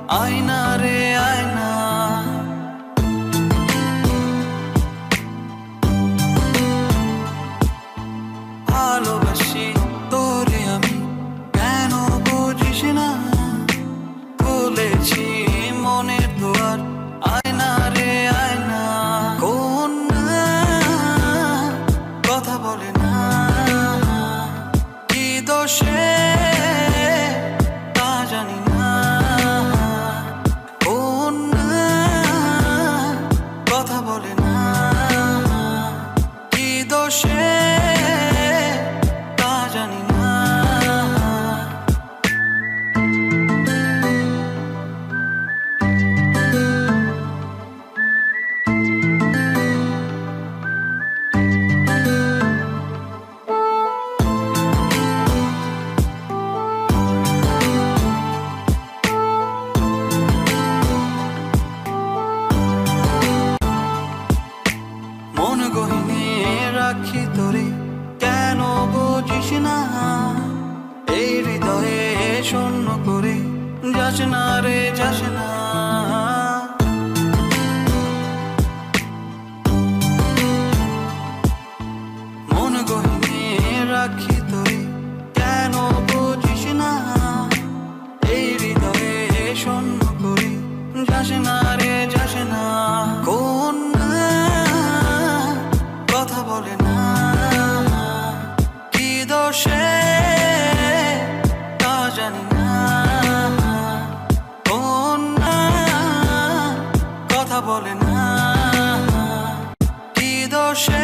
আয়না রে আয়না, ভালোবাসি তোরে আমি, কেন বুঝিস না? খুলেছি মনের দুয়ার, আয়না রে আয়না। কোন না কথা বলে না, কি দোষে তা জানি না। কোন না কথা বলে না, কি দোষে তা জানি না। মন গহিনে রাখি তোরে, কেন বুঝিস না? এই হৃদয়ে শূন্য করে যাস না রে যাস না। মন গহিনে রাখি তোরে, কেন বুঝিস না? এই হৃদয়ে শূন্য করে যাস না রে যাস না। কোন কথা বলে না, কি দোষে তা জানি না। কোন কথা বলে না, কি দোষে